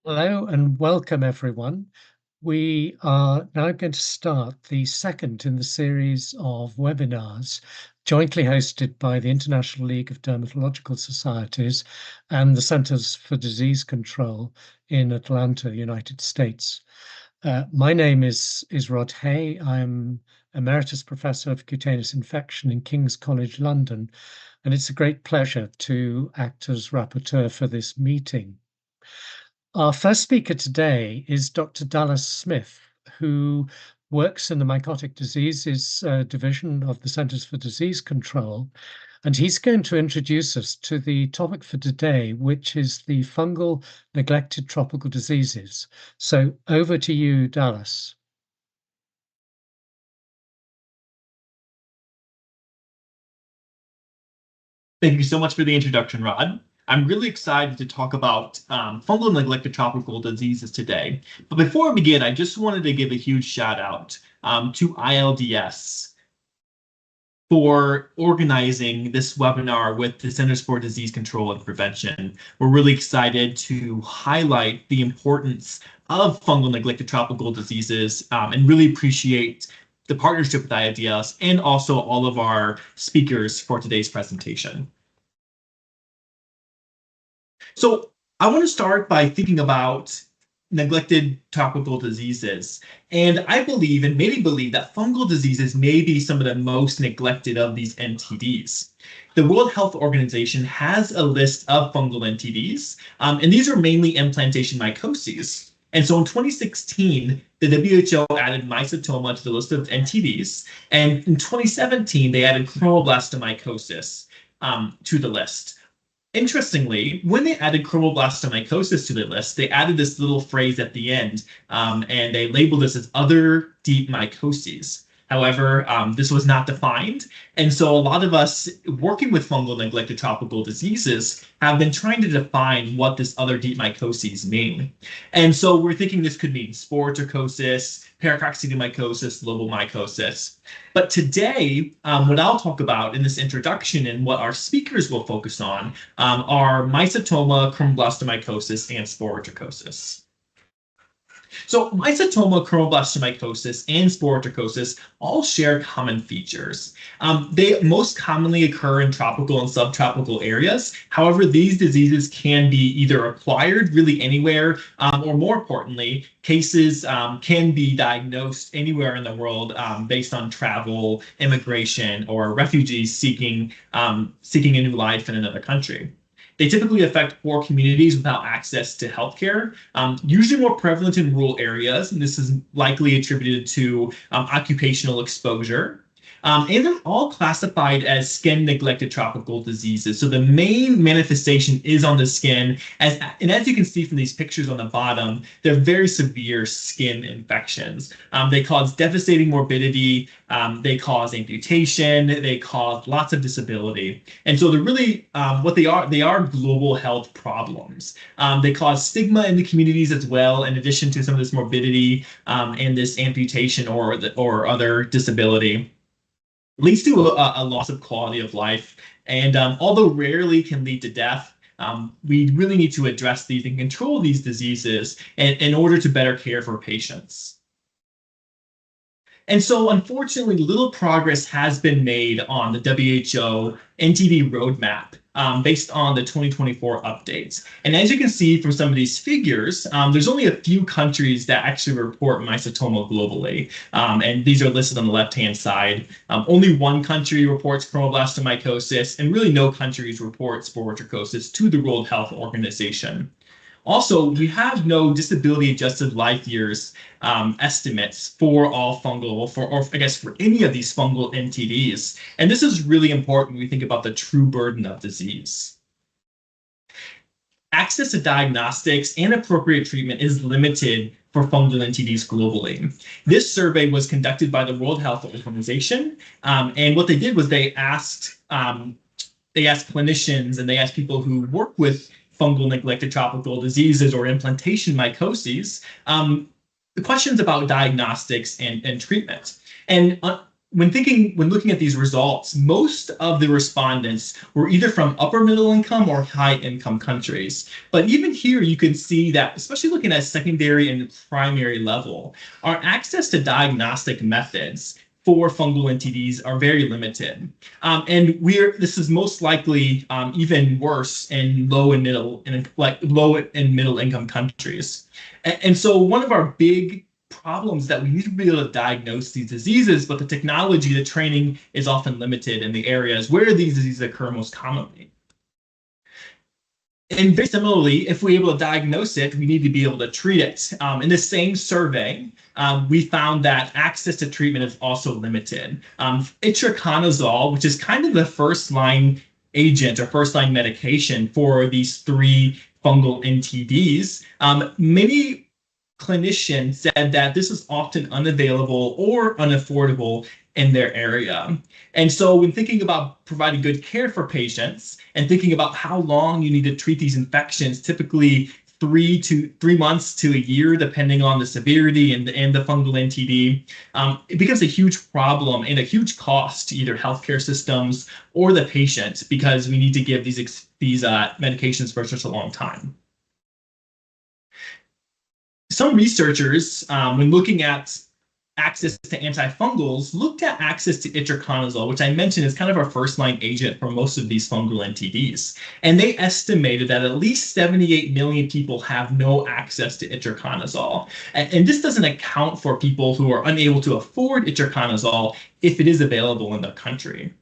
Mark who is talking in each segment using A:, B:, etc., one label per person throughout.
A: Hello and welcome, everyone. We are now going to start the second in the series of webinars jointly hosted by the International League of Dermatological Societies and the Centers for Disease Control in Atlanta, United States. My name is Rod Hay. I'm Emeritus Professor of Cutaneous Infection in King's College London, and it's a great pleasure to act as rapporteur for this meeting. Our first speaker today is Dr. Dallas Smith, who works in the Mycotic Diseases Division of the Centers for Disease Control, and he's going to introduce us to the topic for today, which is the fungal neglected tropical diseases. So over to you, Dallas.
B: Thank you so much for the introduction, Rod. I'm really excited to talk about fungal neglected tropical diseases today. But before we begin, I just wanted to give a huge shout out to ILDS for organizing this webinar with the Centers for Disease Control and Prevention. We're really excited to highlight the importance of fungal neglected tropical diseases and really appreciate the partnership with ILDS and also all of our speakers for today's presentation. So I want to start by thinking about neglected tropical diseases. And I believe, and many believe, that fungal diseases may be some of the most neglected of these NTDs. The World Health Organization has a list of fungal NTDs, and these are mainly implantation mycoses. And so in 2016, the WHO added mycetoma to the list of NTDs, and in 2017, they added chromoblastomycosis to the list. Interestingly, when they added chromoblastomycosis to the list, they added this little phrase at the end, and they labeled this as other deep mycoses. However, this was not defined, and so a lot of us working with fungal neglected tropical diseases have been trying to define what this other deep mycoses mean. And so we're thinking this could mean sporotrichosis, paracoccidiomycosis, lobomycosis. But today, what I'll talk about in this introduction and what our speakers will focus on are mycetoma, chromoblastomycosis, and sporotrichosis. So mycetoma, chromoblastomycosis, and sporotrichosis all share common features. They most commonly occur in tropical and subtropical areas. However, these diseases can be either acquired really anywhere, or more importantly, cases can be diagnosed anywhere in the world based on travel, immigration, or refugees seeking a new life in another country. They typically affect poor communities without access to healthcare, usually more prevalent in rural areas, and this is likely attributed to occupational exposure. And they're all classified as skin neglected tropical diseases. So the main manifestation is on the skin, and as you can see from these pictures on the bottom, they're very severe skin infections. They cause devastating morbidity, they cause amputation, they cause lots of disability. And so they're really what they are global health problems. They cause stigma in the communities as well, in addition to some of this morbidity and this amputation or other disability. Leads to a loss of quality of life, and although rarely can lead to death, we really need to address these and control these diseases in order to better care for patients. And so, unfortunately, little progress has been made on the WHO NTD roadmap based on the 2024 updates. And as you can see from some of these figures, there's only a few countries that actually report mycetoma globally. And these are listed on the left-hand side. Only one country reports chromoblastomycosis, and really no countries report sporotrichosis to the World Health Organization. Also, we have no disability-adjusted life years estimates for all fungal, for any of these fungal NTDs. And this is really important when we think about the true burden of disease. Access to diagnostics and appropriate treatment is limited for fungal NTDs globally. This survey was conducted by the World Health Organization, and what they did was they asked clinicians and they asked people who work with fungal neglected tropical diseases or implantation mycoses, the questions about diagnostics and treatment. And when looking at these results, most of the respondents were either from upper middle income or high income countries. But even here, you can see that, especially looking at secondary and primary level, our access to diagnostic methods for fungal NTDs are very limited. And this is most likely even worse in low and middle income countries. And so one of our big problems that we need to be able to diagnose these diseases, but the technology, the training is often limited in the areas where these diseases occur most commonly. And very similarly, if we're able to diagnose it, we need to be able to treat it. In the same survey, we found that access to treatment is also limited. Itraconazole, which is kind of the first-line agent or first-line medication for these 3 fungal NTDs, many clinicians said that this is often unavailable or unaffordable in their area. And so when thinking about providing good care for patients and thinking about how long you need to treat these infections, typically 3 months to a year, depending on the severity and the fungal NTD, it becomes a huge problem and a huge cost to either healthcare systems or the patient, because we need to give these medications for such a long time. Some researchers, when looking at access to antifungals, looked at access to itraconazole, which I mentioned is kind of our first-line agent for most of these fungal NTDs. And they estimated that at least 78 million people have no access to itraconazole. And this doesn't account for people who are unable to afford itraconazole if it is available in the country.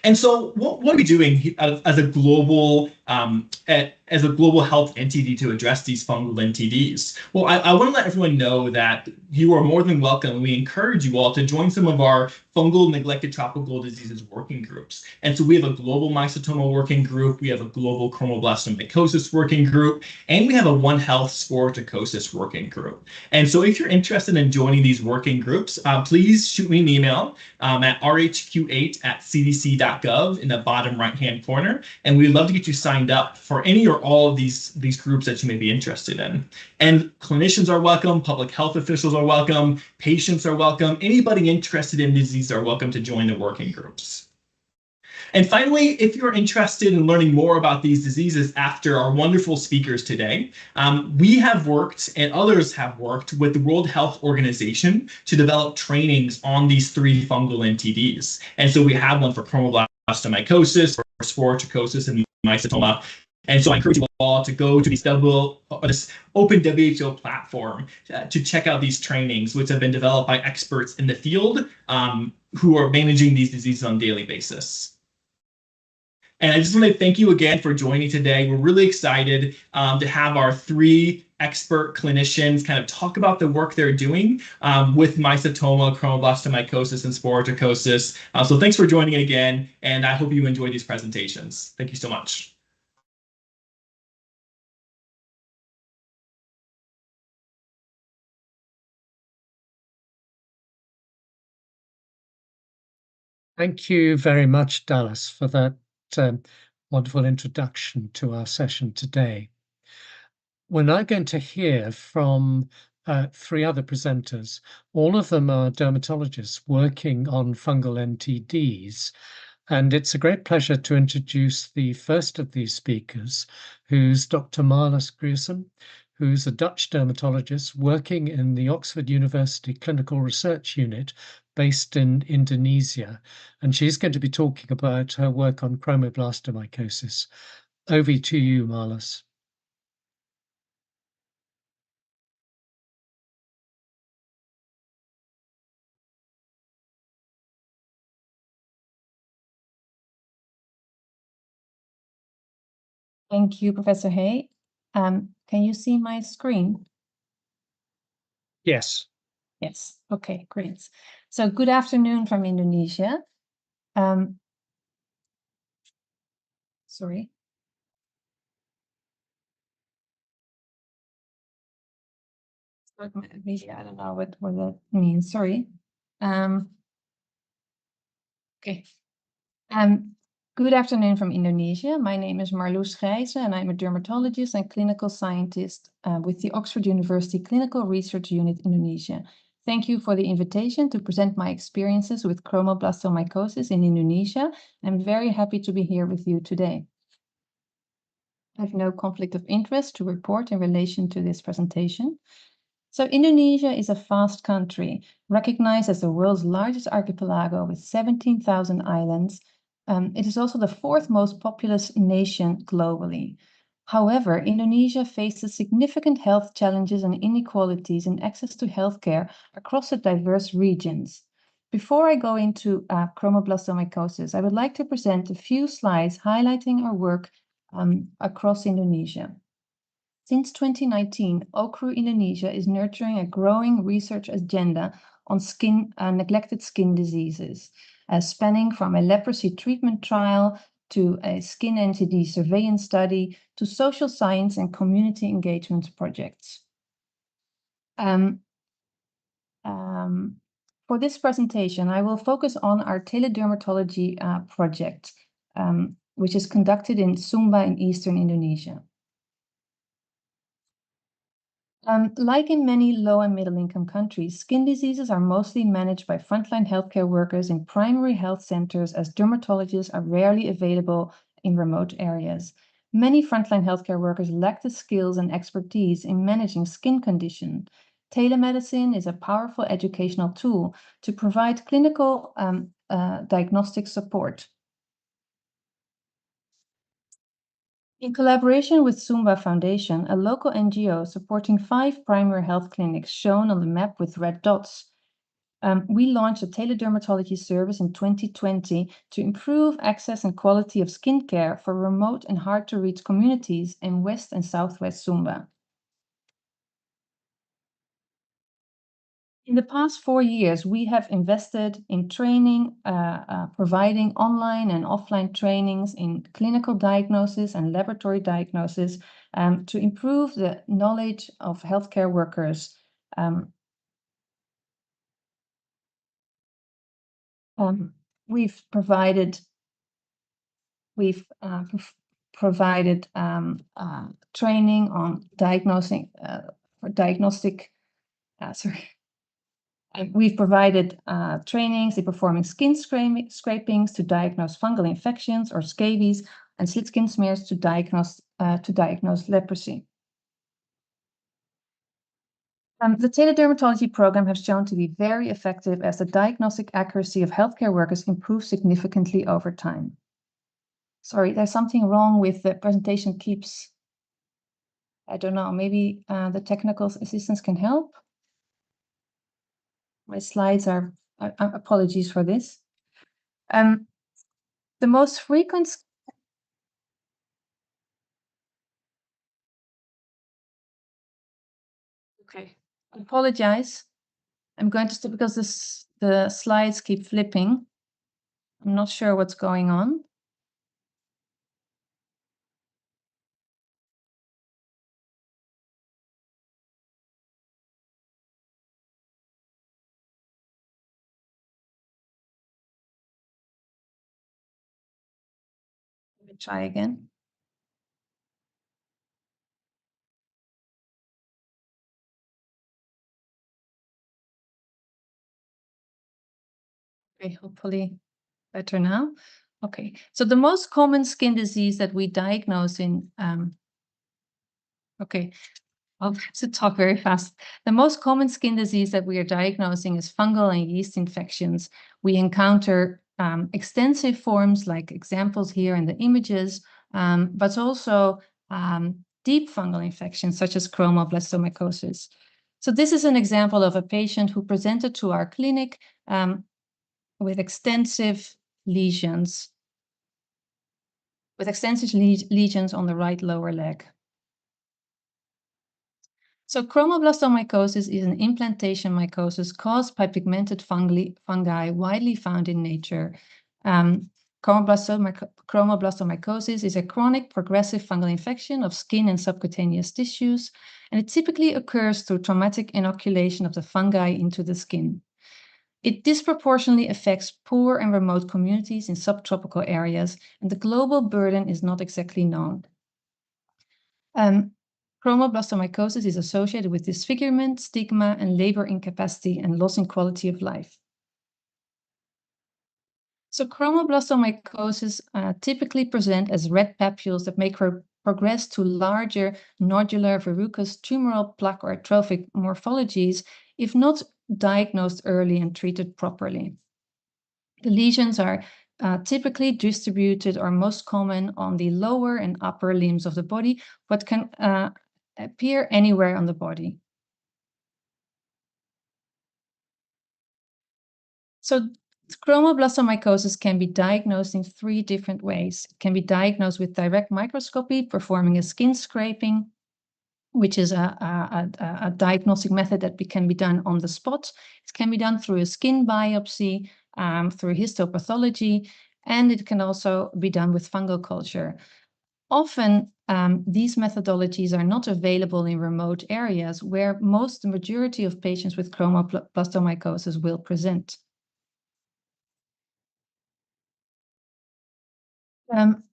B: And so what are we doing as a global health entity to address these fungal NTDs? Well, I want to let everyone know that you are more than welcome. We encourage you all to join some of our fungal neglected tropical diseases working groups. And so we have a global mycetoma working group, we have a global chromoblastomycosis working group, and we have a One Health sporotrichosis working group. And so if you're interested in joining these working groups, please shoot me an email at rhq8@cdc.gov in the bottom right-hand corner. And we'd love to get you signed up for any or all of these groups that you may be interested in. And clinicians are welcome, public health officials are welcome, patients are welcome, anybody interested in disease are welcome to join the working groups. And finally, if you're interested in learning more about these diseases after our wonderful speakers today, we have worked and others have worked with the World Health Organization to develop trainings on these 3 fungal NTDs. And so we have one for chromoblastomycosis, for sporotrichosis, and mycetoma. And so I encourage you all to go to this open WHO platform to check out these trainings, which have been developed by experts in the field who are managing these diseases on a daily basis. And I just want to thank you again for joining today. We're really excited to have our 3 expert clinicians kind of talk about the work they're doing with mycetoma, chromoblastomycosis, and sporotrichosis. So thanks for joining again, and I hope you enjoyed these presentations. Thank you so much.
A: Thank you very much, Dallas, for that wonderful introduction to our session today. We're now going to hear from 3 other presenters. All of them are dermatologists working on fungal NTDs. And it's a great pleasure to introduce the first of these speakers, who's Dr. Marlis Grierson, who's a Dutch dermatologist working in the Oxford University Clinical Research Unit based in Indonesia. And she's going to be talking about her work on chromoblastomycosis. Over to you, Marlis.
C: Thank you, Professor Hay. Can you see my screen?
A: Yes.
C: Yes. Okay, great. So good afternoon from Indonesia. Sorry. Maybe I don't know what that means. Sorry. Okay. Good afternoon from Indonesia. My name is Marloes Gijzen, and I'm a dermatologist and clinical scientist with the Oxford University Clinical Research Unit Indonesia. Thank you for the invitation to present my experiences with chromoblastomycosis in Indonesia. I'm very happy to be here with you today. I have no conflict of interest to report in relation to this presentation. So Indonesia is a vast country, recognized as the world's largest archipelago with 17,000 islands. It is also the fourth most populous nation globally. However, Indonesia faces significant health challenges and inequalities in access to healthcare across the diverse regions. Before I go into chromoblastomycosis, I would like to present a few slides highlighting our work across Indonesia. Since 2019, OCRU Indonesia is nurturing a growing research agenda on neglected skin diseases, spanning from a leprosy treatment trial to a skin NTD surveillance study to social science and community engagement projects. For this presentation, I will focus on our teledermatology project, which is conducted in Sumba in eastern Indonesia. Like in many low and middle income countries, skin diseases are mostly managed by frontline healthcare workers in primary health centers, as dermatologists are rarely available in remote areas. Many frontline healthcare workers lack the skills and expertise in managing skin condition. Telemedicine is a powerful educational tool to provide clinical diagnostic support. In collaboration with Sumba Foundation, a local NGO supporting 5 primary health clinics shown on the map with red dots, we launched a teledermatology service in 2020 to improve access and quality of skincare for remote and hard-to-reach communities in West and Southwest Sumba. In the past 4 years, we have invested in training, providing online and offline trainings in clinical diagnosis and laboratory diagnosis to improve the knowledge of healthcare workers. We've provided training on We've provided trainings in performing skin scrapings to diagnose fungal infections or scabies, and slit skin smears to diagnose leprosy. The teledermatology program has shown to be very effective, as the diagnostic accuracy of healthcare workers improves significantly over time. Sorry, there's something wrong with the presentation. I don't know, maybe the technical assistants can help. My slides are, apologies for this. The most frequent. Okay, I apologize. I'm going to stop because the slides keep flipping. I'm not sure what's going on. Let me try again. Okay, hopefully better now. Okay, so the most common skin disease that we diagnose in, okay, I'll have to talk very fast. The most common skin disease that we are diagnosing is fungal and yeast infections. We encounter extensive forms, like examples here in the images, but also deep fungal infections such as chromoblastomycosis. So this is an example of a patient who presented to our clinic with extensive lesions on the right lower leg. So chromoblastomycosis is an implantation mycosis caused by pigmented fungi widely found in nature. Chromoblastomycosis is a chronic progressive fungal infection of skin and subcutaneous tissues, and it typically occurs through traumatic inoculation of the fungi into the skin. It disproportionately affects poor and remote communities in subtropical areas, and the global burden is not exactly known. Chromoblastomycosis is associated with disfigurement, stigma, and labor incapacity and loss in quality of life. So chromoblastomycosis typically present as red papules that may progress to larger nodular, verrucous, tumoral, plaque, or atrophic morphologies if not diagnosed early and treated properly. The lesions are typically distributed or most common on the lower and upper limbs of the body, but can appear anywhere on the body. So chromoblastomycosis can be diagnosed in 3 different ways. It can be diagnosed with direct microscopy, performing a skin scraping, which is a diagnostic method that can be done on the spot. It can be done through a skin biopsy, through histopathology, and it can also be done with fungal culture. Often, these methodologies are not available in remote areas where the majority of patients with chromoblastomycosis will present.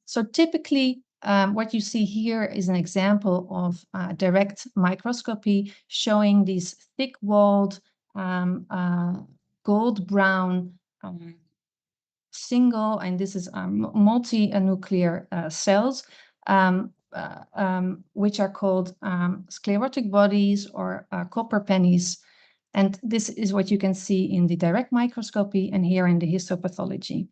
C: So typically, what you see here is an example of direct microscopy showing these thick-walled, gold-brown single, and this is multi-nuclear cells, which are called sclerotic bodies or copper pennies. And this is what you can see in the direct microscopy and here in the histopathology.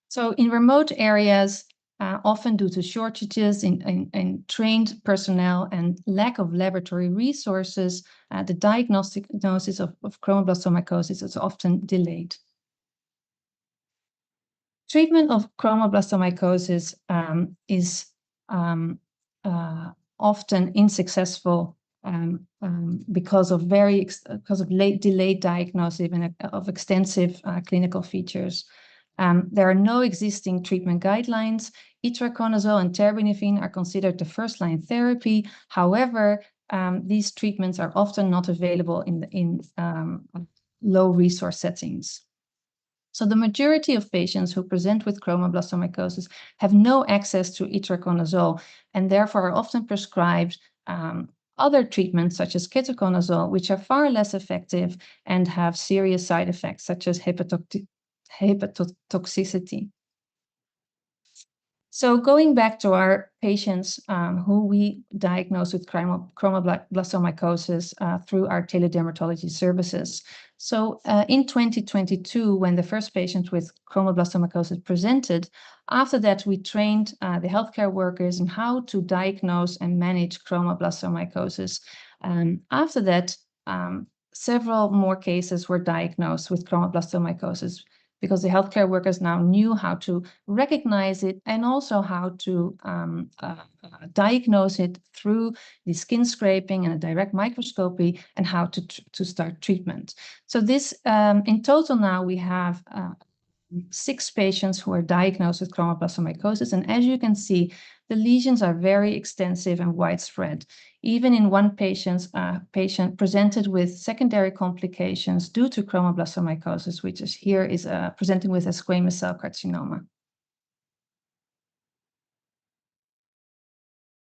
C: So in remote areas, often due to shortages in trained personnel and lack of laboratory resources, the diagnosis of chromoblastomycosis is often delayed. Treatment of chromoblastomycosis is often unsuccessful because of delayed diagnosis and of extensive clinical features. There are no existing treatment guidelines. Itraconazole and terbinafine are considered the first-line therapy. However, these treatments are often not available in low-resource settings. So the majority of patients who present with chromoblastomycosis have no access to itraconazole and therefore are often prescribed other treatments such as ketoconazole, which are far less effective and have serious side effects such as hepatotoxicity. So going back to our patients who we diagnose with chromoblastomycosis through our teledermatology services. So in 2022, when the first patient with chromoblastomycosis presented, after that we trained the healthcare workers in how to diagnose and manage chromoblastomycosis. After that, several more cases were diagnosed with chromoblastomycosis, because the healthcare workers now knew how to recognize it and also how to diagnose it through the skin scraping and a direct microscopy and how to start treatment. So this, in total now we have 6 patients who are diagnosed with chromoblastomycosis, and as you can see, the lesions are very extensive and widespread. Even in one patient presented with secondary complications due to chromoblastomycosis, which is here is presenting with a squamous cell carcinoma.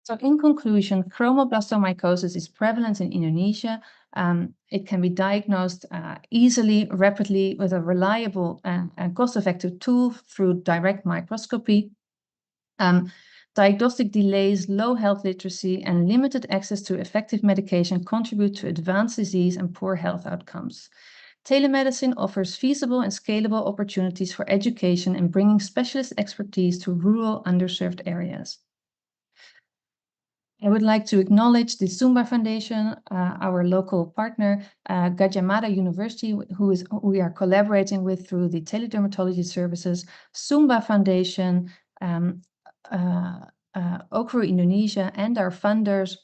C: So in conclusion, chromoblastomycosis is prevalent in Indonesia. It can be diagnosed easily, rapidly, with a reliable and cost-effective tool through direct microscopy. Diagnostic delays, low health literacy, and limited access to effective medication contribute to advanced disease and poor health outcomes. Telemedicine offers feasible and scalable opportunities for education and bringing specialist expertise to rural, underserved areas. I would like to acknowledge the Sumba Foundation, our local partner, Gadjah Mada University, who we are collaborating with through the teledermatology services, Sumba Foundation, Okru Indonesia, and our funders,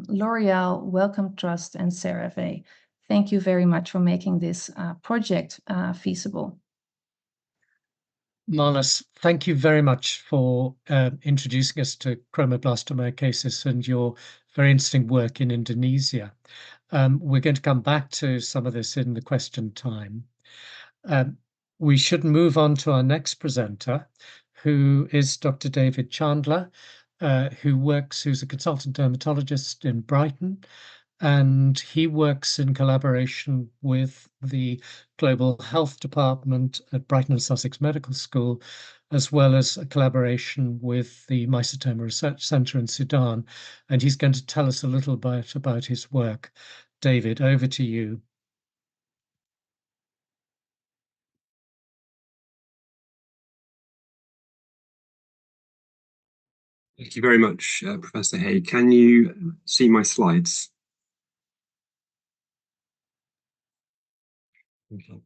C: L'Oreal, Wellcome Trust, and CeraVe. Thank you very much for making this project feasible.
A: Marlis, thank you very much for introducing us to chromoblastomycosis and your very interesting work in Indonesia. We're going to come back to some of this in the question time. We should move on to our next presenter, who is Dr. David Chandler. who's a consultant dermatologist in Brighton, and he works in collaboration with the Global Health Department at Brighton and Sussex Medical School, as well as a collaboration with the Mycetoma Research Centre in Sudan. And he's going to tell us a little bit about his work. David, over to you.
D: Thank you very much, Professor Hay. Can you see my slides? Okay.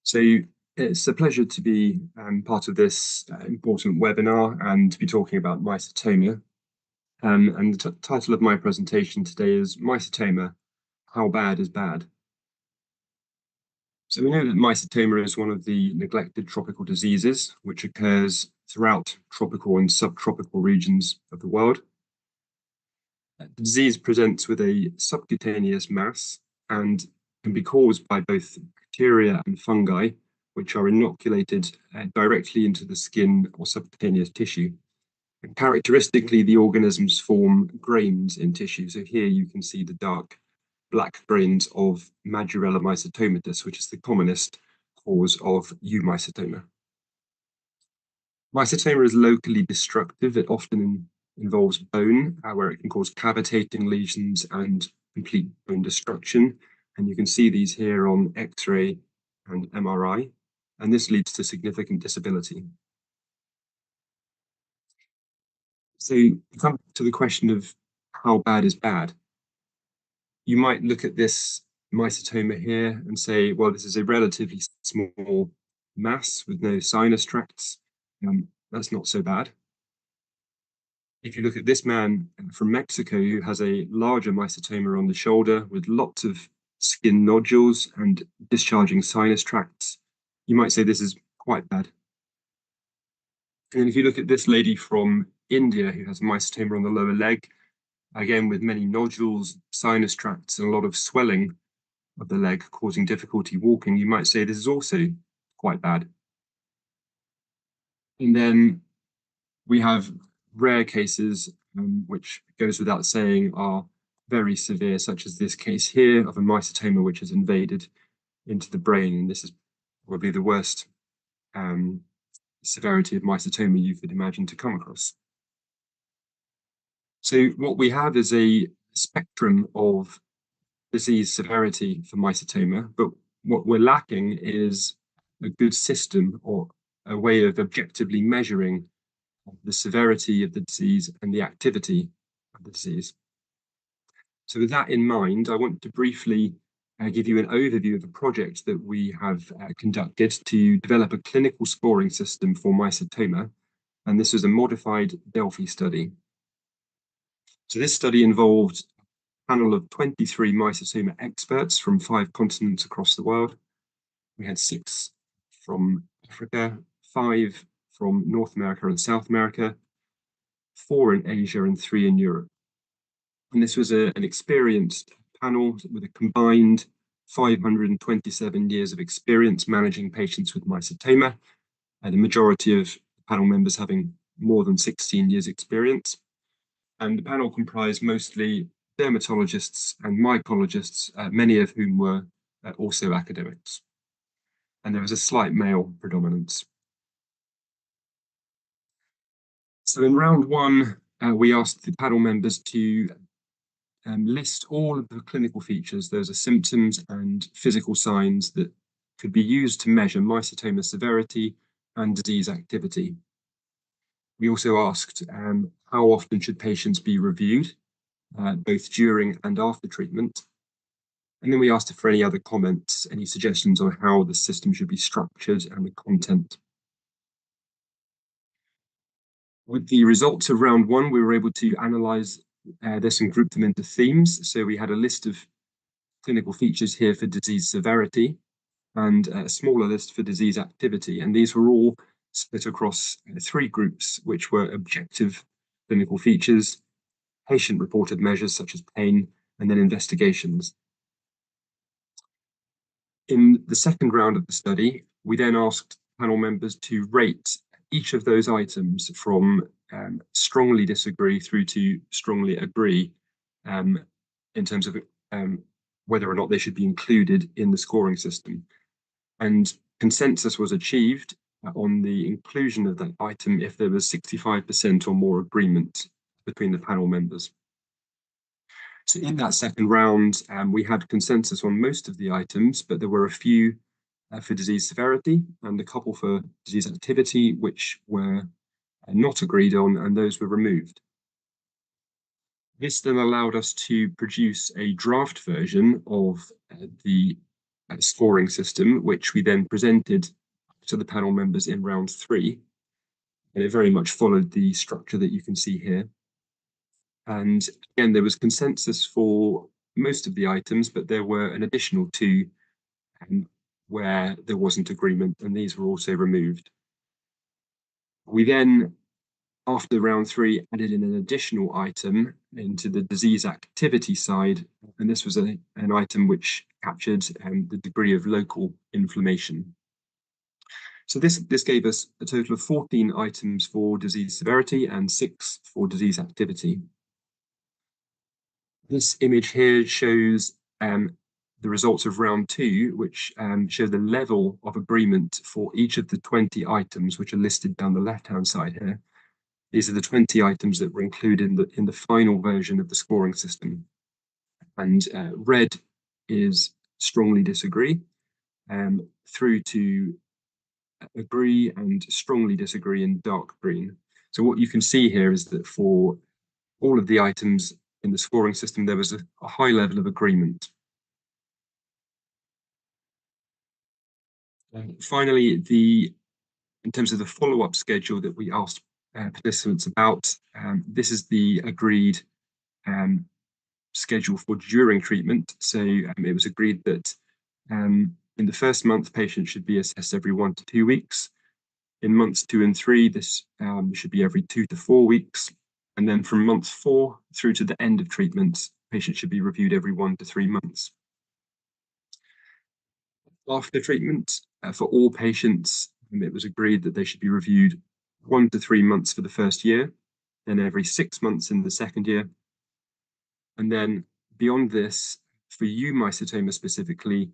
D: So it's a pleasure to be part of this important webinar and to be talking about mycetoma. And the title of my presentation today is Mycetoma, How Bad is Bad? So we know that mycetoma is one of the neglected tropical diseases, which occurs throughout tropical and subtropical regions of the world. The disease presents with a subcutaneous mass and can be caused by both bacteria and fungi, which are inoculated directly into the skin or subcutaneous tissue. And characteristically, the organisms form grains in tissue. So here you can see the dark black grains of Magurella mycetomatus, which is the commonest cause of eumycetoma. Mycetoma is locally destructive. It often involves bone, where it can cause cavitating lesions and complete bone destruction. And you can see these here on X-ray and MRI, and this leads to significant disability. So you come to the question of how bad is bad. You might look at this mycetoma here and say, well, this is a relatively small mass with no sinus tracts. That's not so bad. If you look at this man from Mexico who has a larger mycetoma on the shoulder with lots of skin nodules and discharging sinus tracts, you might say this is quite bad. And if you look at this lady from India who has mycetoma on the lower leg, again with many nodules, sinus tracts, and a lot of swelling of the leg causing difficulty walking, you might say this is also quite bad. And then we have rare cases, which goes without saying are very severe, such as this case here of a mycetoma which has invaded into the brain. And this is probably the worst severity of mycetoma you could imagine to come across. So what we have is a spectrum of disease severity for mycetoma, but what we're lacking is a good system or a way of objectively measuring the severity of the disease and the activity of the disease. So with that in mind, I want to briefly give you an overview of a project that we have conducted to develop a clinical scoring system for mycetoma, and this was a modified Delphi study. So this study involved a panel of 23 mycetoma experts from 5 continents across the world. We had 6 from Africa, 5 from North America and South America, 4 in Asia, and 3 in Europe. And this was an experienced panel with a combined 527 years of experience managing patients with mycetoma, and the majority of panel members having more than 16 years experience. And the panel comprised mostly dermatologists and mycologists, many of whom were also academics. And there was a slight male predominance. So in round 1, we asked the panel members to list all of the clinical features. Those are symptoms and physical signs that could be used to measure mycetoma severity and disease activity. We also asked how often should patients be reviewed, both during and after treatment. And then we asked for any other comments, any suggestions on how the system should be structured and the content. With the results of round 1, we were able to analyze this and group them into themes. So we had a list of clinical features here for disease severity and a smaller list for disease activity. And these were all split across 3 groups, which were objective clinical features, patient-reported measures such as pain, and then investigations. In the second round of the study, we then asked panel members to rate each of those items from strongly disagree through to strongly agree in terms of whether or not they should be included in the scoring system. And consensus was achieved on the inclusion of that item if there was 65% or more agreement between the panel members. So in that second round, we had consensus on most of the items, but there were a few for disease severity and a couple for disease activity, which were not agreed on, and those were removed. This then allowed us to produce a draft version of the scoring system, which we then presented to the panel members in round 3. And it very much followed the structure that you can see here. And again, there was consensus for most of the items, but there were an additional 2 where there wasn't agreement, and these were also removed. We then, after round 3, added in an additional item into the disease activity side, and this was an item which captured the degree of local inflammation. So this gave us a total of 14 items for disease severity and 6 for disease activity. This image here shows the results of round 2, which show the level of agreement for each of the 20 items, which are listed down the left-hand side here. These are the 20 items that were included in the final version of the scoring system. And red is strongly disagree, through to agree and strongly disagree in dark green. So what you can see here is that for all of the items in the scoring system, there was a high level of agreement. Finally, in terms of the follow-up schedule that we asked participants about, this is the agreed schedule for during treatment. So it was agreed that in the first month, patients should be assessed every 1 to 2 weeks. In months 2 and 3, this should be every 2 to 4 weeks. And then from month 4 through to the end of treatment, patients should be reviewed every 1 to 3 months. After treatment, for all patients, it was agreed that they should be reviewed 1 to 3 months for the first year, then every 6 months in the second year. And then beyond this, for mycetoma specifically,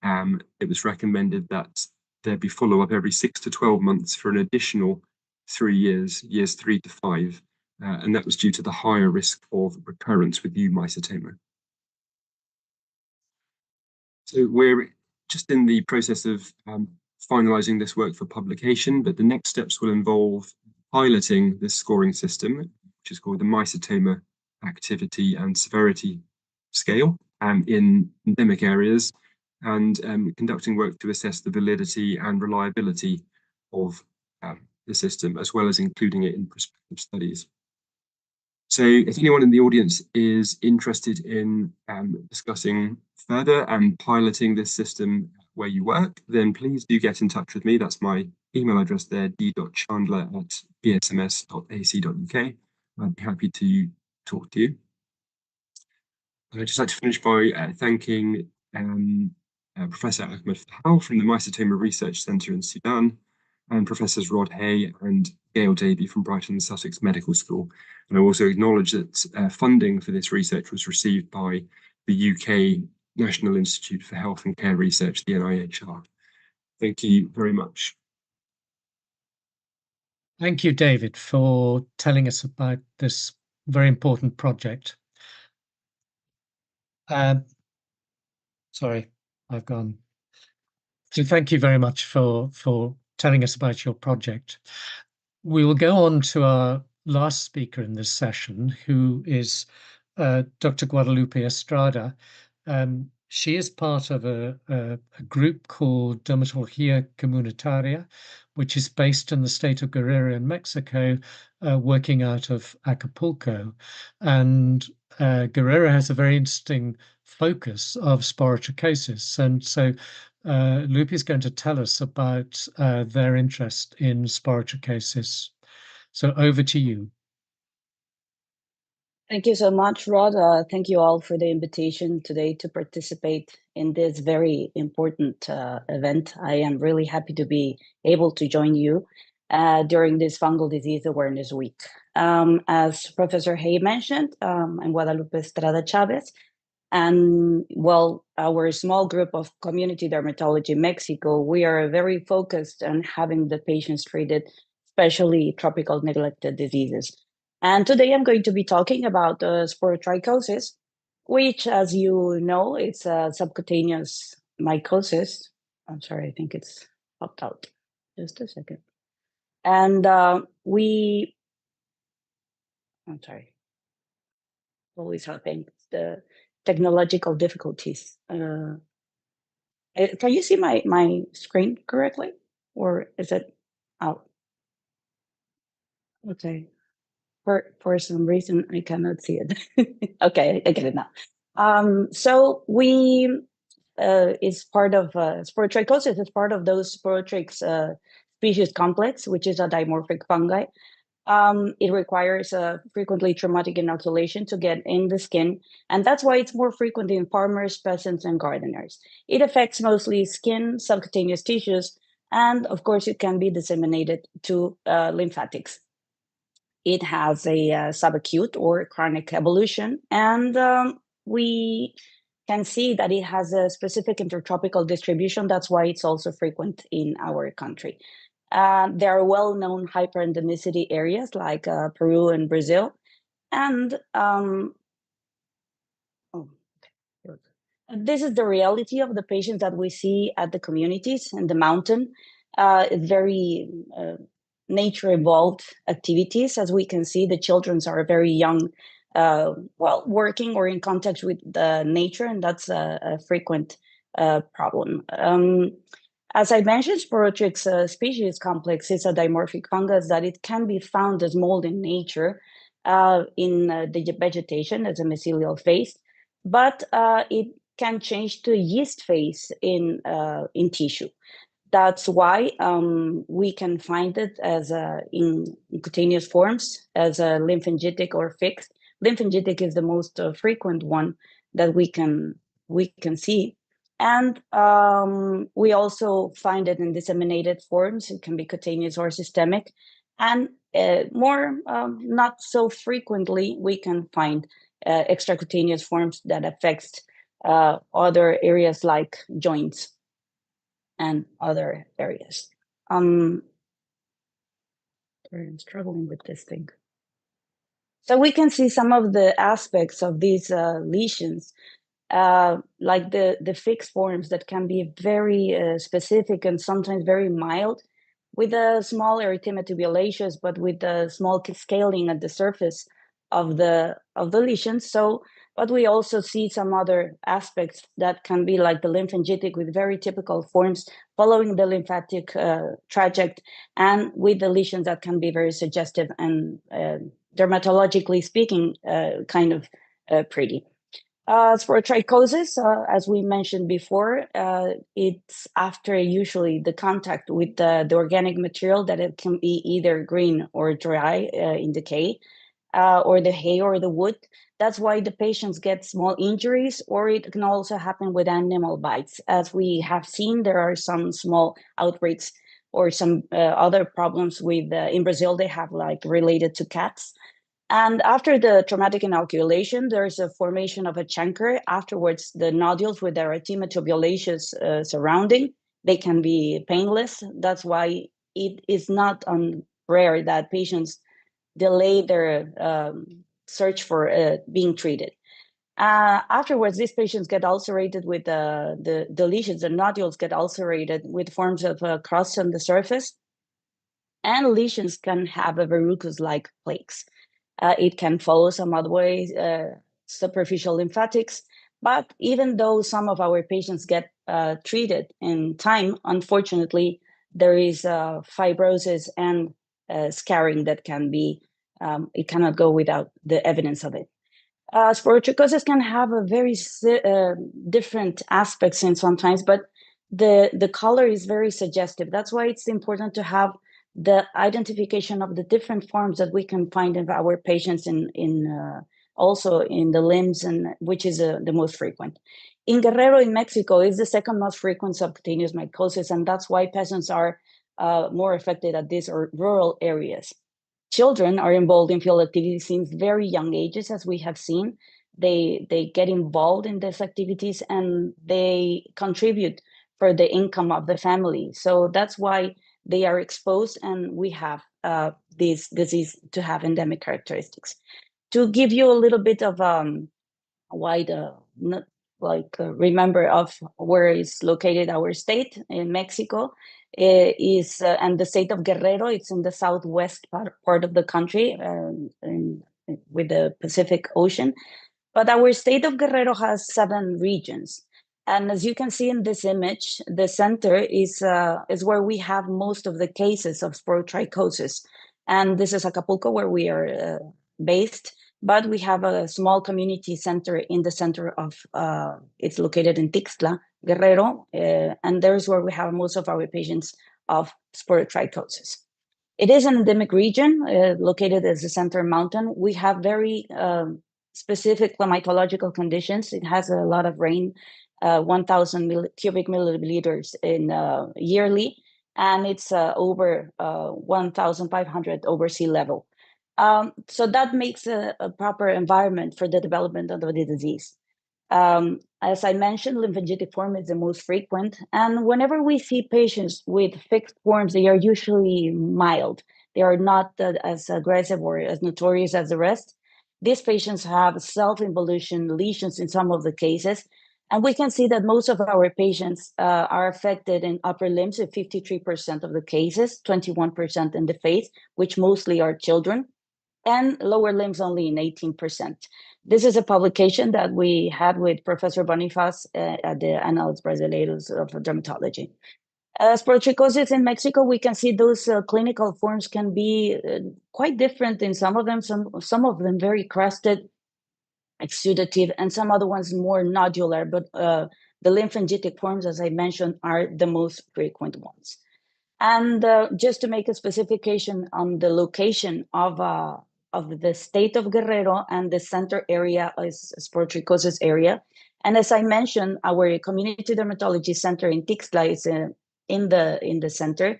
D: it was recommended that there be follow-up every 6 to 12 months for an additional 3 years, years 3 to 5. And that was due to the higher risk of recurrence with mycetoma. So we're just in the process of finalizing this work for publication, but the next steps will involve piloting this scoring system, which is called the mycetoma activity and severity scale, in endemic areas, and conducting work to assess the validity and reliability of the system, as well as including it in prospective studies. So if anyone in the audience is interested in discussing further and piloting this system where you work, then please do get in touch with me. That's my email address there, d.chandler@bsms.ac.uk. I'd be happy to talk to you. I'd just like to finish by thanking Professor Ahmed Fahal from the Mycetoma Research Centre in Sudan, and Professors Rod Hay and Gail Davey from Brighton and Sussex Medical School. And I also acknowledge that funding for this research was received by the UK National Institute for Health and Care Research, the NIHR. Thank you very much.
A: Thank you, David, for telling us about this very important project. Sorry, I've gone. So thank you very much for telling us about your project. We will go on to our last speaker in this session, who is Dr. Guadalupe Estrada. She is part of a group called Dermatología Comunitaria, which is based in the state of Guerrero in Mexico, working out of Acapulco. And Guerrero has a very interesting focus of sporotrichosis. And so Lupe is going to tell us about their interest in sporotrichosis. So over to you.
E: Thank you so much, Rod. Thank you all for the invitation today to participate in this very important event. I am really happy to be able to join you. during this Fungal Disease Awareness Week. As Professor Hay mentioned, I'm Guadalupe Estrada Chavez, and well, our small group of community dermatology in Mexico, we are very focused on having the patients treated, especially tropical neglected diseases. And today I'm going to be talking about sporotrichosis, which, as you know, it's a subcutaneous mycosis. I'm sorry, I think it's popped out. Just a second. And I'm sorry, always having the technological difficulties. Can you see my screen correctly, or is it out? Okay. For some reason, I cannot see it. Okay, I get it now. So is part of sporotrichosis is part of those sporotrix species complex, which is a dimorphic fungi. It requires frequently traumatic inoculation to get in the skin, and that's why it's more frequent in farmers, peasants, and gardeners. It affects mostly skin, subcutaneous tissues, and of course, it can be disseminated to lymphatics. It has a subacute or chronic evolution, and we can see that it has a specific intertropical distribution. That's why it's also frequent in our country. There are well-known hyperendemicity areas like Peru and Brazil, and this is the reality of the patients that we see at the communities and the mountain. Very nature-evolved activities. As we can see, the children are very young, working or in contact with the nature, and that's a frequent problem. As I mentioned, Sporotrix species complex is a dimorphic fungus that it can be found as mold in nature in the vegetation as a mycelial phase, but it can change to yeast phase in tissue. That's why we can find it as in cutaneous forms as a lymphangitic or fixed. Lymphangitic is the most frequent one that we can see, and we also find it in disseminated forms. It can be cutaneous or systemic, and more not so frequently we can find extracutaneous forms that affect other areas like joints and other areas. I'm struggling with this thing. So we can see some of the aspects of these lesions, like the fixed forms that can be very specific and sometimes very mild, with a small erythema tubulaceous, but with a small scaling at the surface of the lesions. So, but we also see some other aspects that can be like the lymphangitic with very typical forms following the lymphatic traject, and with the lesions that can be very suggestive and dermatologically speaking, kind of pretty. Sporotrichosis, as we mentioned before, it's after usually the contact with the organic material that it can be either green or dry in decay, or the hay or the wood. That's why the patients get small injuries, or it can also happen with animal bites. As we have seen, there are some small outbreaks or some other problems with, in Brazil, they have like related to cats. And after the traumatic inoculation, there's a formation of a chancre. Afterwards, the nodules with the erythema tubulaceous surrounding, they can be painless. That's why it is not rare that patients delay their search for being treated. Afterwards, these patients get ulcerated with the lesions. The nodules get ulcerated with forms of crust on the surface, and lesions can have a verrucous-like plaques. It can follow some other ways, superficial lymphatics, but even though some of our patients get treated in time, unfortunately, there is fibrosis and scarring that can be, it cannot go without the evidence of it. Sporotrichosis can have a very different aspects in sometimes, but the color is very suggestive. That's why it's important to have the identification of the different forms that we can find in our patients also in the limbs, and which is the most frequent. In Guerrero in Mexico is the second most frequent subcutaneous mycosis, and that's why peasants are more affected at these rural areas. Children are involved in field activities since very young ages, as we have seen. They get involved in these activities and they contribute for the income of the family. So that's why they are exposed, and we have this disease to have endemic characteristics. To give you a little bit of remember of where is located our state in Mexico, is and the state of Guerrero. It's in the southwest part of the country, with the Pacific Ocean. But our state of Guerrero has 7 regions. And as you can see in this image, the center is where we have most of the cases of sporotrichosis. And this is Acapulco, where we are based. But we have a small community center in the center of, it's located in Tixtla, Guerrero. And there's where we have most of our patients of sporotrichosis. It is an endemic region located as the center mountain. We have very specific climatological conditions. It has a lot of rain, 1,000 cubic milliliters in yearly, and it's over 1,500 over sea level. So that makes a proper environment for the development of the disease. As I mentioned, lymphangitic form is the most frequent, and whenever we see patients with fixed forms, they are usually mild. They are not as aggressive or as notorious as the rest. These patients have self-involution lesions in some of the cases, and we can see that most of our patients are affected in upper limbs in 53% of the cases, 21% in the face, which mostly are children, and lower limbs only in 18%. This is a publication that we had with Professor Bonifaz at the Annals Brasileiros of Dermatology. Sporotrichosis in Mexico, we can see those clinical forms can be quite different in some of them, some of them very crusted, exudative, and some other ones more nodular, but the lymphangitic forms, as I mentioned, are the most frequent ones. And just to make a specification on the location of the state of Guerrero and the center area is sporotrichosis area. And as I mentioned, our community dermatology center in Tixtla is in the center.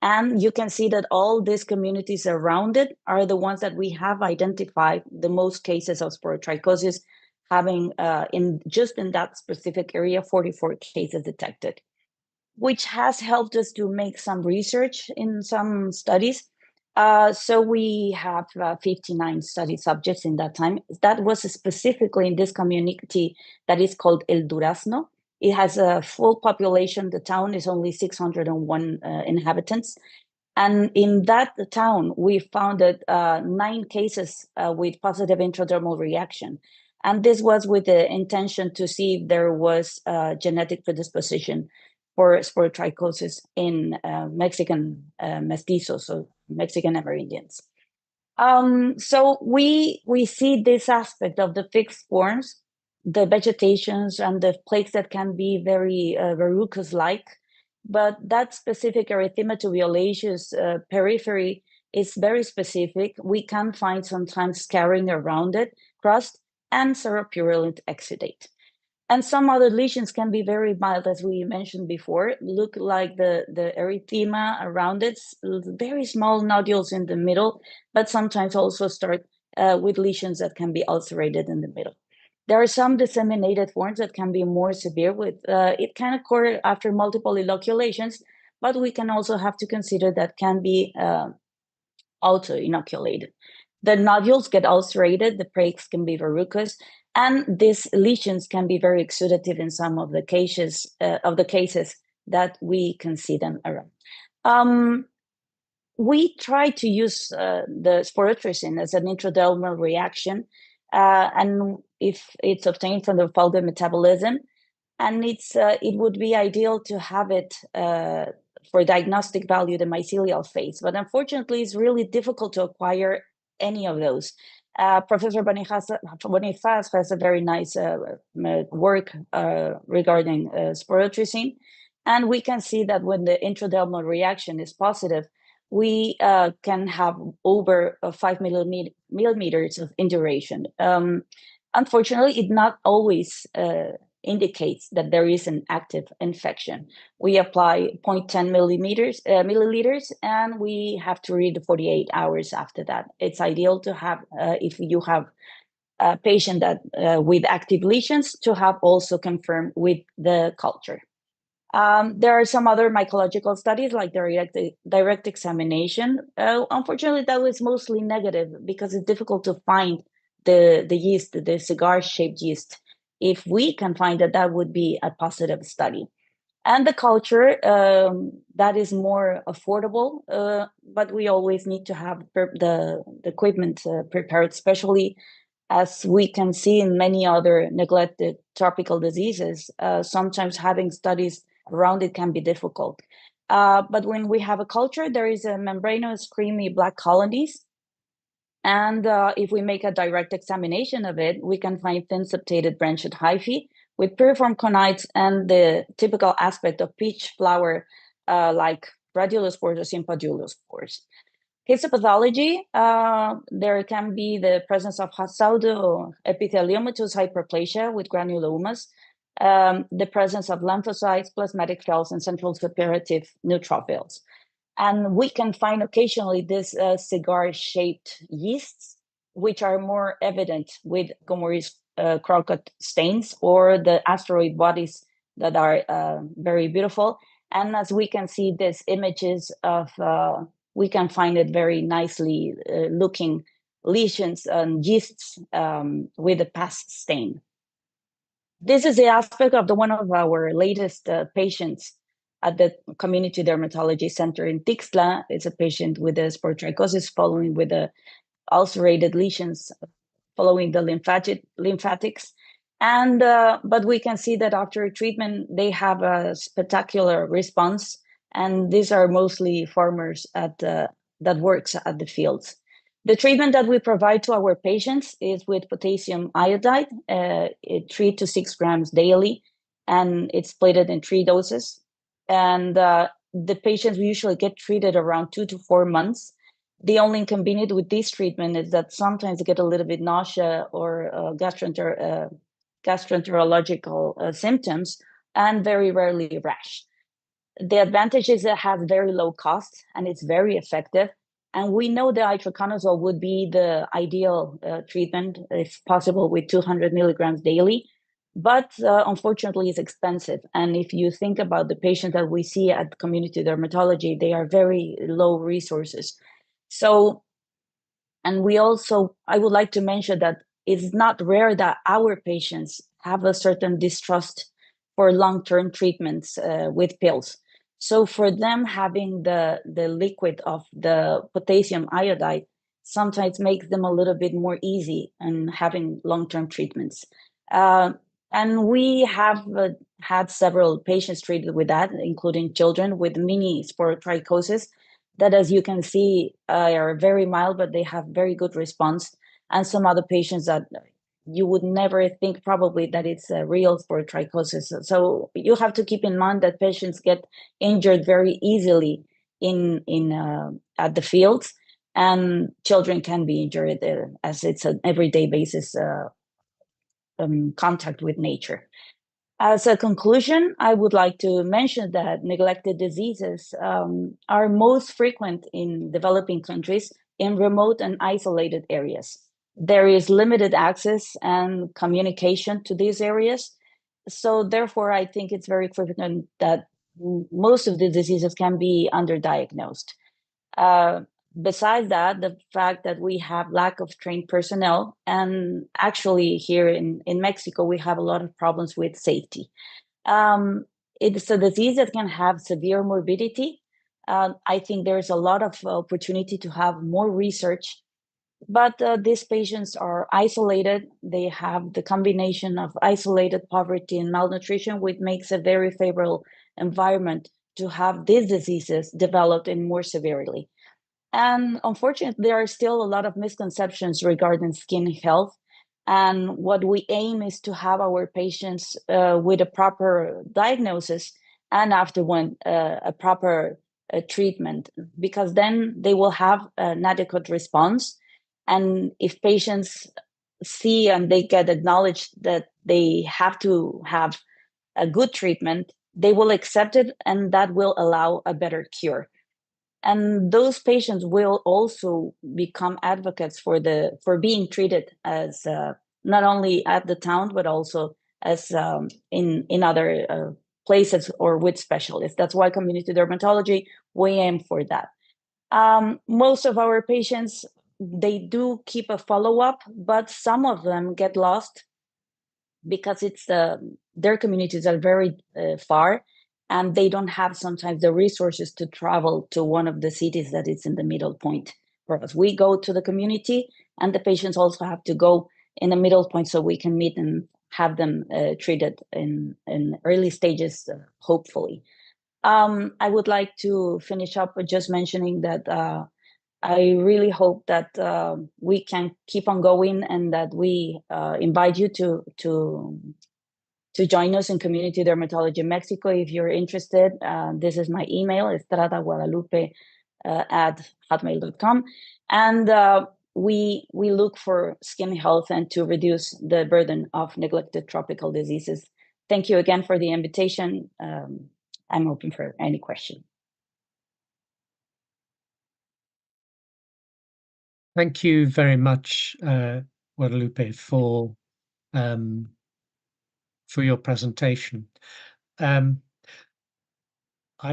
E: And you can see that all these communities around it are the ones that we have identified the most cases of sporotrichosis, having in that specific area 44 cases detected, which has helped us to make some research in some studies. So we have 59 study subjects in that time. That was specifically in this community that is called El Durazno. It has a full population. The town is only 601 inhabitants. And in that town, we found 9 cases with positive intradermal reaction. And this was with the intention to see if there was genetic predisposition for sporotrichosis in Mexican mestizos, so Mexican Amerindians. So we see this aspect of the fixed forms, the vegetations and the plaques that can be very verrucous-like, but that specific erythema-tubuloaceous periphery is very specific. We can find sometimes scarring around it, crust, and seropurulent exudate. And some other lesions can be very mild, as we mentioned before, look like the erythema around it, very small nodules in the middle, but sometimes also start with lesions that can be ulcerated in the middle. There are some disseminated forms that can be more severe with, it can occur after multiple inoculations, but we can also have to consider that can be auto-inoculated. The nodules get ulcerated, the plaques can be verrucous, and these lesions can be very exudative in some of the cases that we can see them around. We try to use the sporotricin as an intradermal reaction, and if it's obtained from the fungal metabolism, and it would be ideal to have it for diagnostic value, the mycelial phase, but unfortunately, it's really difficult to acquire any of those. Professor Bonifaz has a very nice work regarding sporotricin, and we can see that when the intradermal reaction is positive, we can have over 5 millimeters of induration. Unfortunately, it not always indicates that there is an active infection. We apply 0.10 milliliters, and we have to read 48 hours after that. It's ideal to have, if you have a patient that with active lesions, to have also confirmed with the culture. There are some other mycological studies like direct examination. Unfortunately, that was mostly negative because it's difficult to find the yeast, the cigar-shaped yeast. If we can find it, that would be a positive study. And the culture, that is more affordable, but we always need to have the equipment prepared, especially as we can see in many other neglected tropical diseases. Sometimes having studies around it can be difficult. But when we have a culture, there is a membranous creamy black colonies. And if we make a direct examination of it, we can find thin septated branched hyphae with piriform conites and the typical aspect of peach flower like radiospores or sympadulospores. Histopathology, there can be the presence of pseudoepitheliomatous hyperplasia with granulomas, the presence of lymphocytes, plasmatic cells, and central separative neutrophils. And we can find occasionally these cigar-shaped yeasts, which are more evident with Gomorrhe's crockett stains or the asteroid bodies that are very beautiful. And as we can see, these images of, we can find it very nicely looking lesions and yeasts with a past stain. This is the aspect of one of our latest patients at the Community Dermatology Center in Tixla. It's a patient with a sporotrichosis following with the ulcerated lesions following the lymphatics. And but we can see that after treatment, they have a spectacular response. And these are mostly farmers that works at the fields. The treatment that we provide to our patients is with potassium iodide, 3 to 6 grams daily, and it's split in 3 doses. And the patients usually get treated around 2 to 4 months. The only inconvenience with this treatment is that sometimes they get a little bit nausea or gastroenterological symptoms, and very rarely rash. The advantage is it has very low cost and it's very effective. And we know the itraconazole would be the ideal treatment, if possible, with 200 milligrams daily. But unfortunately, it's expensive. And if you think about the patients that we see at community dermatology, they are very low resources. So, and we also, I would like to mention that it's not rare that our patients have a certain distrust for long-term treatments with pills. So for them, having the liquid of the potassium iodide sometimes makes them a little bit more easy in having long-term treatments. And we have had several patients treated with that, including children with mini sporotrichosis, that, as you can see, are very mild, but they have very good response. And some other patients that you would never think probably that it's a real sporotrichosis. So you have to keep in mind that patients get injured very easily at the fields, and children can be injured as it's an everyday basis contact with nature. As a conclusion, I would like to mention that neglected diseases are most frequent in developing countries in remote and isolated areas. There is limited access and communication to these areas. So therefore, I think it's very frequent that most of the diseases can be underdiagnosed. Besides that, the fact that we have lack of trained personnel, and actually here in Mexico, we have a lot of problems with safety. It's a disease that can have severe morbidity. I think there's a lot of opportunity to have more research, but these patients are isolated. They have the combination of isolated poverty and malnutrition, which makes a very favorable environment to have these diseases developed and more severely. And unfortunately, there are still a lot of misconceptions regarding skin health. And what we aim is to have our patients with a proper diagnosis and after a proper treatment, because then they will have an adequate response. And if patients see and they get acknowledged that they have to have a good treatment, they will accept it, and that will allow a better cure. And those patients will also become advocates for being treated as not only at the town but also as in other places or with specialists. That's why community dermatology, we aim for that. Most of our patients, they do keep a follow-up, but some of them get lost because it's their communities are very far, and they don't have sometimes the resources to travel to one of the cities that is in the middle point for us. We go to the community, and the patients also have to go in the middle point so we can meet and have them treated in early stages, hopefully. I would like to finish up with just mentioning that I really hope that we can keep on going, and that we invite you to join us in Community Dermatology Mexico if you're interested. This is my email, estradaguadalupe@hotmail.com. And we look for skin health and to reduce the burden of neglected tropical diseases. Thank you again for the invitation. I'm open for any question.
A: Thank you very much, Guadalupe, for your presentation. I'm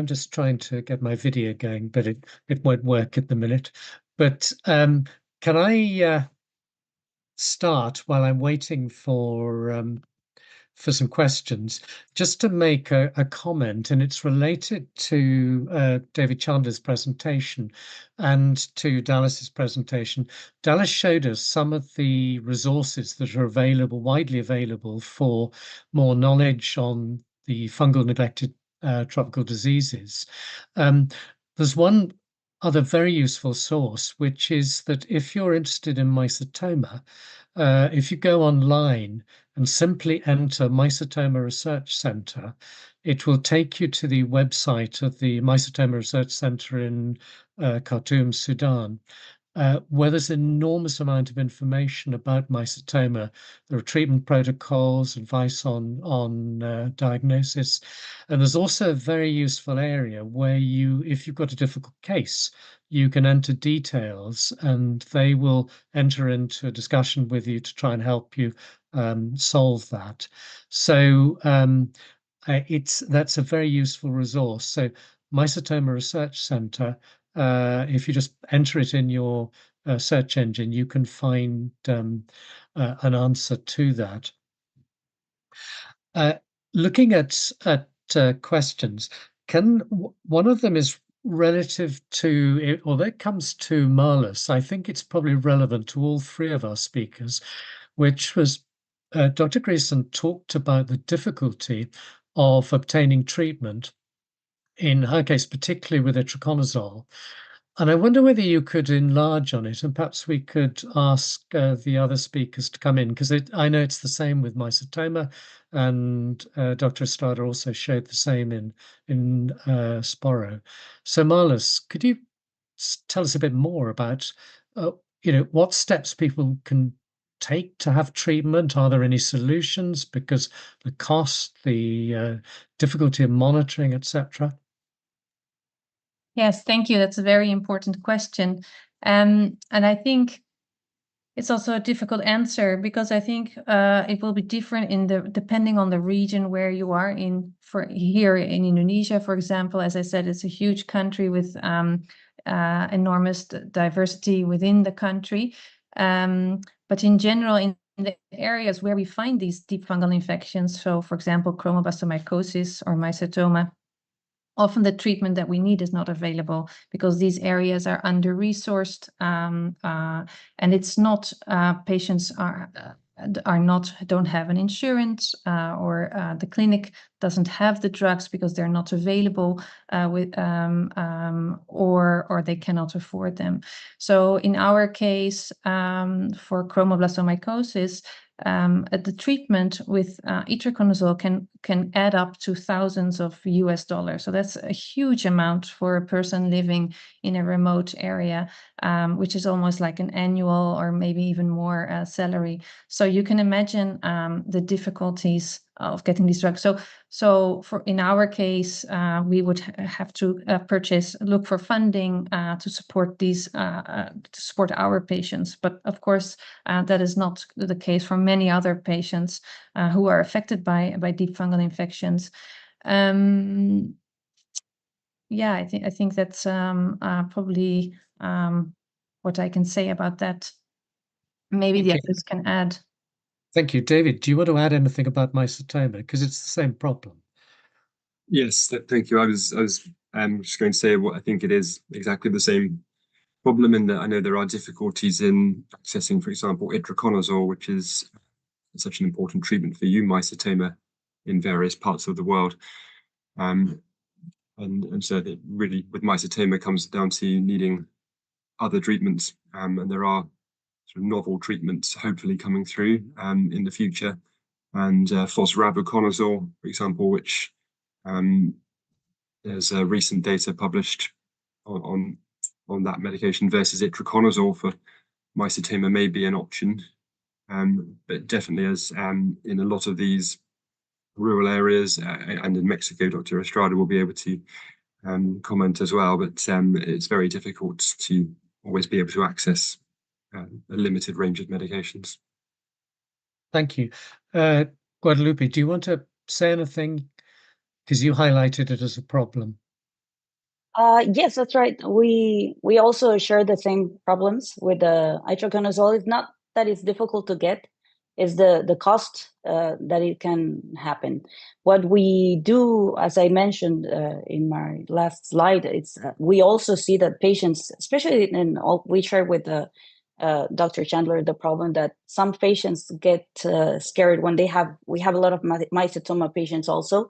A: just trying to get my video going, but it won't work at the minute. But can I start while I'm waiting for some questions, just to make a comment, and it's related to David Chandler's presentation and to Dallas's presentation. Dallas showed us some of the resources that are available, widely available, for more knowledge on the fungal neglected tropical diseases. There's one other very useful source, which is that if you're interested in mycetoma, if you go online and simply enter Mycetoma Research Center, it will take you to the website of the Mycetoma Research Center in Khartoum, Sudan, where there's an enormous amount of information about mycetoma. There are treatment protocols, advice on diagnosis, and there's also a very useful area where if you've got a difficult case, you can enter details, and they will enter into a discussion with you to try and help you solve that. So that's a very useful resource. So Mycetoma Research Center, if you just enter it in your search engine, you can find an answer to that. Looking at questions, one of them is relative to, or that comes to Marlis. I think it's probably relevant to all three of our speakers, which was Dr. Greason talked about the difficulty of obtaining treatment, in her case, particularly with itraconazole. And I wonder whether you could enlarge on it, and perhaps we could ask the other speakers to come in, because I know it's the same with mycetoma, and Dr. Estrada also showed the same in sporo. So Marlis, could you tell us a bit more about what steps people can take to have treatment? Are there any solutions? Because the cost, the difficulty of monitoring, etc.
C: Yes, thank you. That's a very important question. And I think it's also a difficult answer, because I think it will be different depending on the region where you are in. For here in Indonesia, for example, as I said, it's a huge country with enormous diversity within the country. But in general, in the areas where we find these deep fungal infections, so for example, chromoblastomycosis or mycetoma, often the treatment that we need is not available because these areas are under-resourced, and it's not patients don't have an insurance, or the clinic doesn't have the drugs because they're not available, or they cannot afford them. So in our case, for chromoblastomycosis, the treatment with itraconazole can add up to thousands of US dollars. So that's a huge amount for a person living in a remote area, which is almost like an annual or maybe even more salary. So you can imagine the difficulties of getting these drugs. So in our case, we would have to look for funding to support to support our patients. But of course, that is not the case for many other patients who are affected by deep fungal infections. Yeah, I think that's probably what I can say about that. Maybe the others can add.
A: Thank you. David, do you want to add anything about mycetoma? Because it's the same problem.
D: Yes, thank you. I was just going to say what I think it is exactly the same problem in that I know there are difficulties in accessing, for example, itraconazole, which is such an important treatment for mycetoma in various parts of the world. And so it really, with mycetoma, comes down to needing other treatments, and there are sort of novel treatments hopefully coming through in the future. And fosrabuconazole, for example, which there's recent data published on that medication versus itraconazole for mycetoma may be an option, but definitely as in a lot of these rural areas and in Mexico, Dr. Estrada will be able to comment as well, but it's very difficult to always be able to access a limited range of medications.
A: Thank you. Guadalupe, do you want to say anything? Because you highlighted it as a problem.
E: Yes, that's right. We also share the same problems with the itraconazole. It's not that it's difficult to get, it's the cost that it can happen. What we do, as I mentioned in my last slide, it's we also see that patients, especially we share with Dr. Chandler the problem that some patients get scared when we have a lot of mycetoma patients also.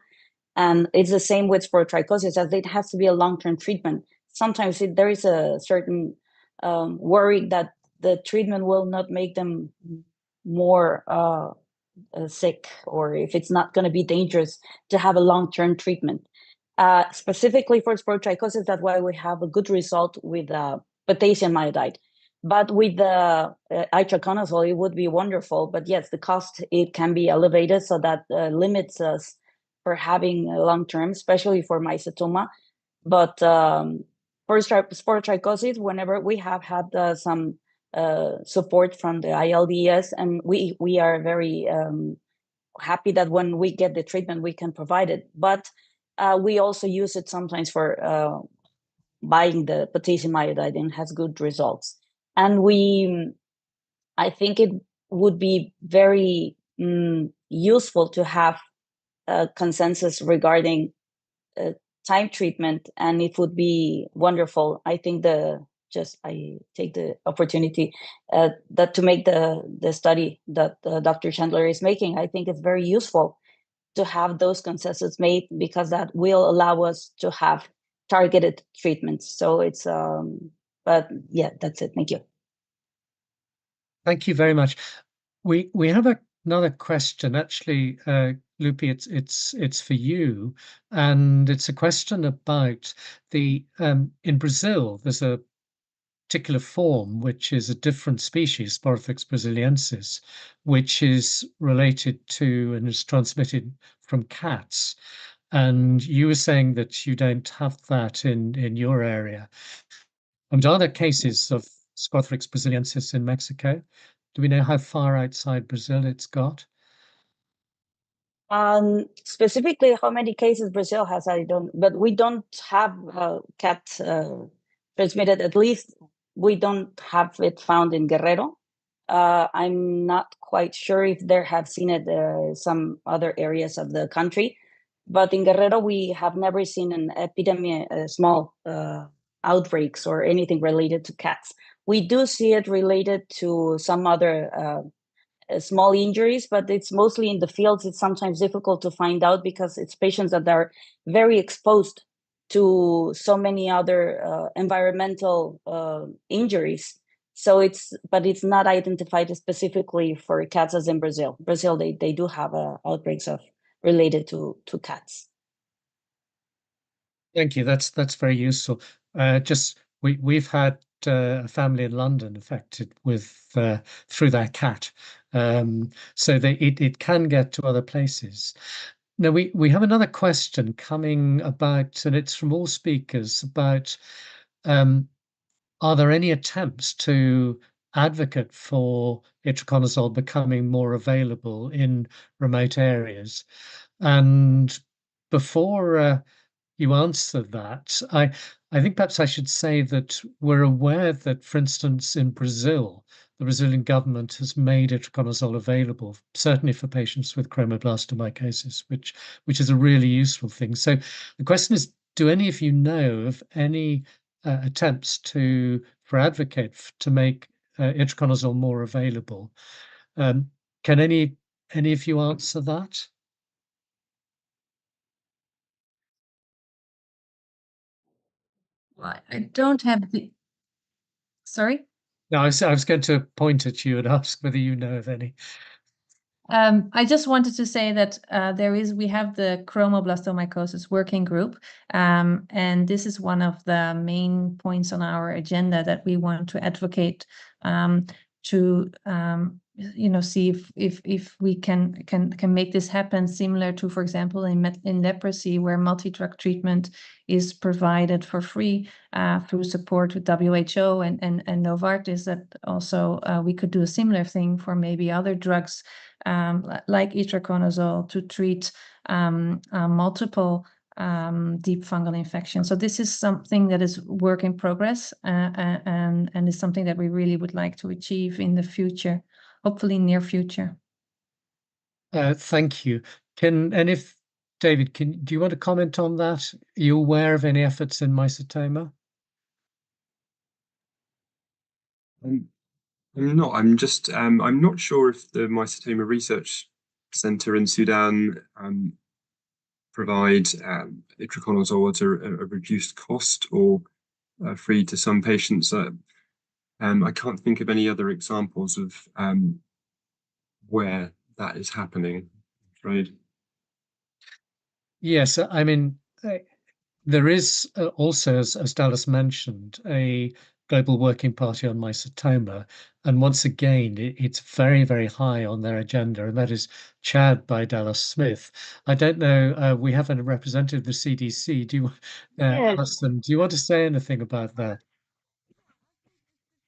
E: And it's the same with sporotrichosis, as it has to be a long-term treatment. Sometimes there is a certain worry that the treatment will not make them more sick, or if it's not going to be dangerous to have a long-term treatment. Specifically for sporotrichosis, that's why we have a good result with potassium iodide. But with the itraconazole, it would be wonderful. But yes, the cost, it can be elevated, so that limits us for having long term, especially for mycetoma. But for sporotrichosis, whenever we have had some support from the ILDS, and we are very happy that when we get the treatment, we can provide it. But we also use it sometimes for buying the potassium iodide, and has good results. And I think it would be very useful to have a consensus regarding time treatment, and it would be wonderful. I think I take the opportunity that to make the study that Dr. Chandler is making. I think it's very useful to have those consensus made, because that will allow us to have targeted treatments. So it's but yeah, that's it. Thank you.
A: Thank you very much. We have another question, actually, Lupe. It's for you, and it's a question about the in Brazil. There's a particular form which is a different species, Sporotrichosis brasiliensis, which is related to and is transmitted from cats. And you were saying that you don't have that in your area. And are there cases of Sporotrichosis brasiliensis in Mexico? Do we know how far outside Brazil it's got?
E: Specifically, how many cases Brazil has, I don't. But we don't have cat transmitted. At least we don't have it found in Guerrero. I'm not quite sure if there have seen it some other areas of the country, but in Guerrero we have never seen an epidemic, small outbreaks or anything related to cats. We do see it related to some other small injuries, but it's mostly in the fields. It's sometimes difficult to find out because it's patients that are very exposed to so many other environmental injuries. So but it's not identified specifically for cats as in Brazil. Brazil, they do have outbreaks related to cats.
A: Thank you. That's very useful. We've had a family in London affected with through their cat, so it can get to other places. Now we have another question coming about, and it's from all speakers about are there any attempts to advocate for itraconazole becoming more available in remote areas? And before you answer that, I think perhaps I should say that we're aware that, for instance, in Brazil, the Brazilian government has made itraconazole available, certainly for patients with chromoblastomycosis, which is a really useful thing. So the question is, do any of you know of any attempts for advocate to make itraconazole more available? Can any of you answer that?
C: Well, I don't have the. Sorry?
A: No, I was going to point at you and ask whether you know of any.
C: I just wanted to say that we have the chromoblastomycosis working group, and this is one of the main points on our agenda that we want to advocate to see if we can make this happen, similar to, for example, in leprosy, where multi-drug treatment is provided for free through support with WHO and Novartis. That also we could do a similar thing for maybe other drugs like itraconazole to treat multiple deep fungal infections. So this is something that is work in progress and is something that we really would like to achieve in the future, hopefully near future.
A: Thank you. David, do you want to comment on that? Are you aware of any efforts in mycetoma?
D: I'm not. I'm not sure if the Mycetoma Research Centre in Sudan provide itraconazole at a reduced cost or free to some patients. I can't think of any other examples of where that is happening, I'm afraid.
A: Yes, I mean, there is also, as Dallas mentioned, a global working party on mycetoma. And once again, it's very, very high on their agenda, and that is chaired by Dallas Smith. I don't know, we have a representative of the CDC.
F: Yes.
A: Alison, do you want to say anything about that?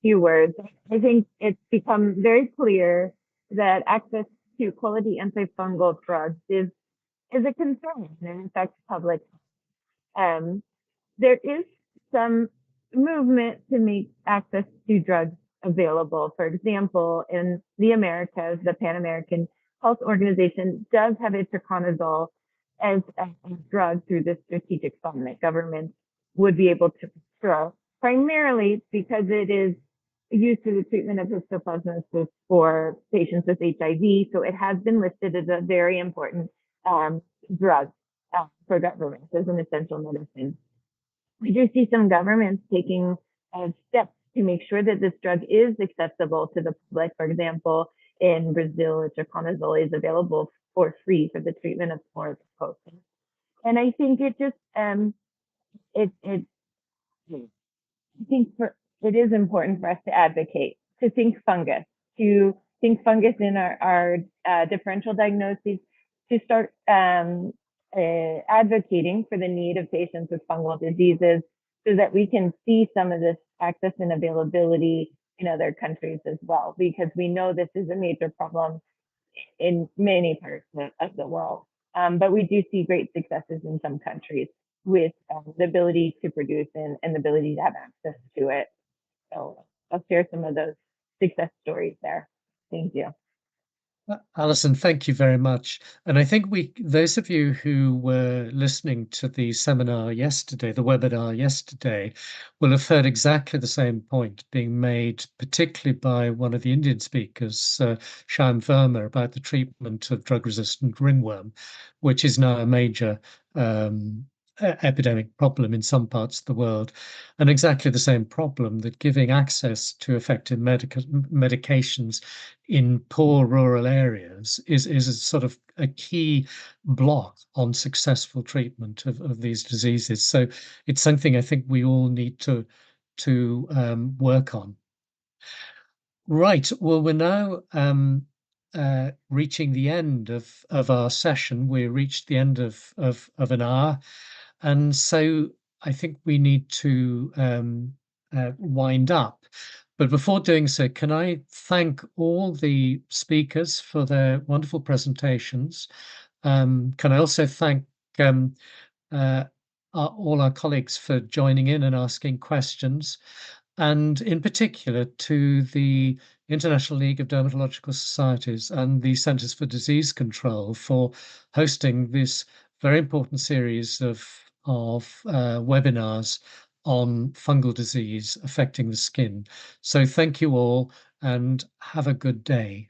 F: Few words. I think it's become very clear that access to quality antifungal drugs is a concern and affects public health. There is some movement to make access to drugs available. For example, in the Americas, the Pan American Health Organization does have itraconazole as a drug through the strategic fund that governments would be able to procure, primarily because it is used for the treatment of histoplasmosis for patients with HIV. So it has been listed as a very important drug for governments as an essential medicine. We do see some governments taking steps to make sure that this drug is accessible to the public. For example, in Brazil, itraconazole is available for free for the treatment of sporotrichosis. And I think it is important for us to advocate, to think fungus in our differential diagnoses, to start advocating for the need of patients with fungal diseases so that we can see some of this access and availability in other countries as well, because we know this is a major problem in many parts of the world. But we do see great successes in some countries with the ability to produce and the ability to have access to it. So I'll share some of those success stories there. Thank you.
A: Alison, thank you very much. And I think those of you who were listening to the seminar yesterday, the webinar yesterday, will have heard exactly the same point being made, particularly by one of the Indian speakers, Shyam Verma, about the treatment of drug-resistant ringworm, which is now a major epidemic problem in some parts of the world, and exactly the same problem that giving access to effective medications in poor rural areas is a sort of a key block on successful treatment of these diseases. So it's something I think we all need to work on. Right. Well, we're now reaching the end of our session. We're reached the end of an hour, and so I think we need to wind up. But before doing so, can I thank all the speakers for their wonderful presentations? Can I also thank all our colleagues for joining in and asking questions, and in particular to the International League of Dermatological Societies and the Centers for Disease Control for hosting this very important series of webinars on fungal disease affecting the skin. So thank you all and have a good day.